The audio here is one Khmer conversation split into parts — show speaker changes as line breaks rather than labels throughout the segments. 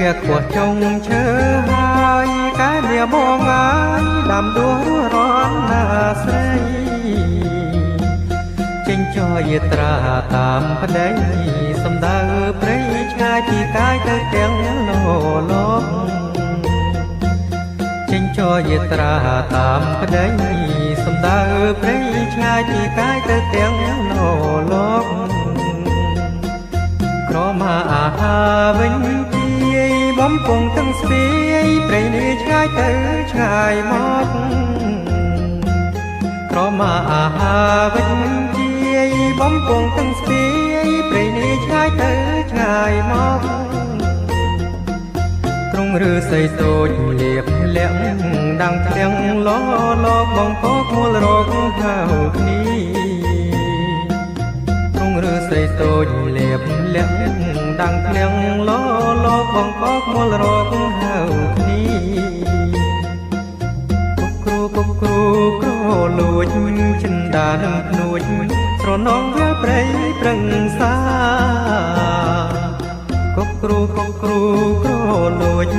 វាខ្ពស់ចុងឈើហើយកាយវាបងហើយដាំដួលរន់ណាស្រីចេញចរយាត្រាតាមប្តីសំដៅព្រៃឆ្ងាយពីកាយទៅទាំងលោកចេញចរយាត្រាតាមប្តីសំដៅព្រៃឆ្ងាយពីកាយទៅទាំងលោកក្រមាអាហារវិញជាបំពង់ទាំងស្ពាយព្រៃនេះឆ្ងាយទៅឆ្ងាយមកក្រមាអាហារវិញជាបំពង់ទាំងស្ពាយព្រៃនេះឆ្ងាយទៅឆ្ងាយមកទ្រង់ឬសីតូចលៀបលាក់ដាំងធ្លៀងលបងពោះមូលរកហៅគ្នាទ្រង់ឬសីតូចលៀបលាក់ដាំងធ្លៀងលបងពោះមូលរកហៅគ្នាគុកគ្រូក្រលួចចិនដានឹងភ្នួចស្រនងវាព្រៃប្រឹងសាគុកគ្រូក្រលួច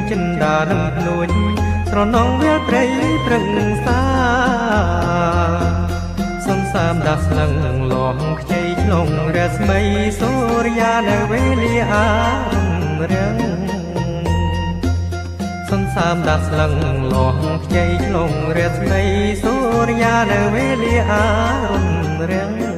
ចិនដានឹងភ្នួចស្រនងវាព្រៃប្រឹងសាសំសាមដាស់ស្លឹងលំខ្ចីឆ្លងរស្មីសូរិយានៅវេលាអារំរាំងសំសាមដាស់ស្លឹងលំខ្ចីឆ្លងរស្មីសូរិយានៅវេលាអារំរាំង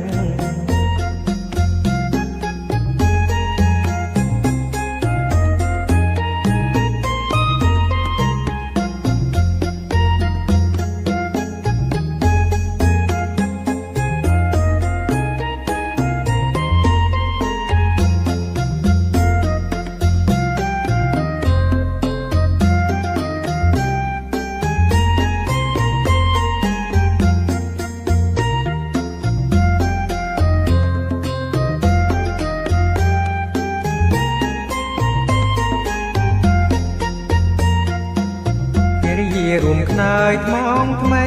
រួមខ្នើយថ្មងថ្មី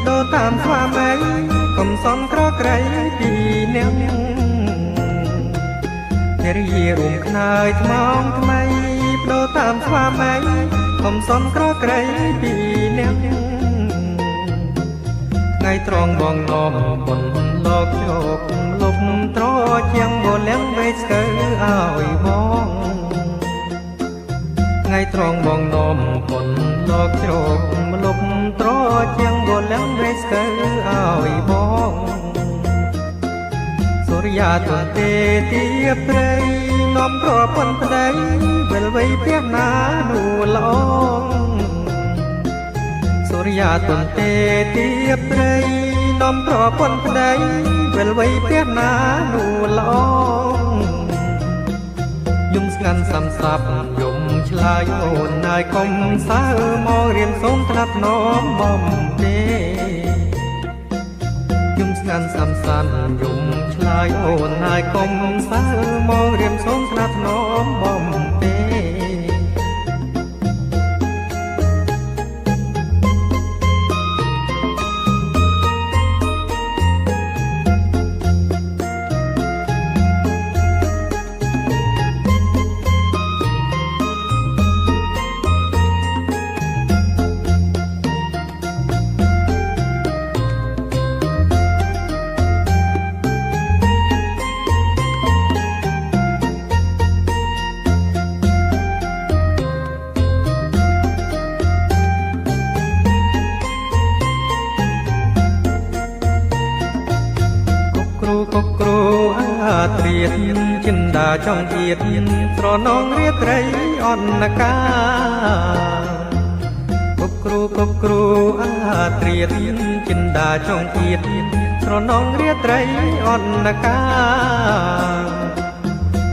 ដូរតាមស្វាមីកុំសំក្រក្រៃពីនាងនារីរួមខ្នើយថ្មងថ្មីដូរតាមស្វាមីកុំសំក្រក្រៃពីនាងថ្ងៃត្រង់បងនាំបុណ្យលោកជោគលុបត្រជាងបលៀងវេស្កើឲ្យបងថ្ងៃត្រង់បងនាំបុណ្យលោកជ្រោកលុបត្រជាងបលៀងវេស្កើឲ្យបងសូរិយាទន្ទេទាព្រៃនាំប្រពន្ធប្តីវិលវៃផ្ទះណានួនល្អសូរិយាទន្ទេទាព្រៃនាំប្រពន្ធប្តីវិលវៃផ្ទះណានួនល្អយំស្ងាត់សំសាប់យំឆ្លើយអូនហើយកុំសើមករៀនសូមថ្នាក់ណំបំទេយំស្ងាត់សំសាប់យំឆ្លើយអូនហើយកុំសើមករៀនសូមថ្នាក់ណំបំទេគុកគ្រូអាត្រៀតចិនដាចង់ទៀតស្រនងរាត្រីអនកាគុកគ្រូអាត្រៀតចិនដាចង់ទៀតស្រនងរាត្រីអនកា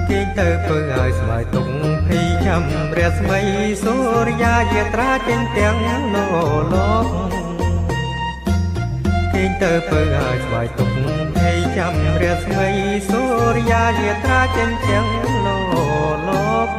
គេទៅពើឲ្យស្វាយទុកភ័យចាំរស្មីសូរិយាយាត្រាចេញទាំងលោកគេទៅពើឲ្យស្វាយទុកចាំរស្មីសូរិយាយាត្រាចិញ្ចឹងលោក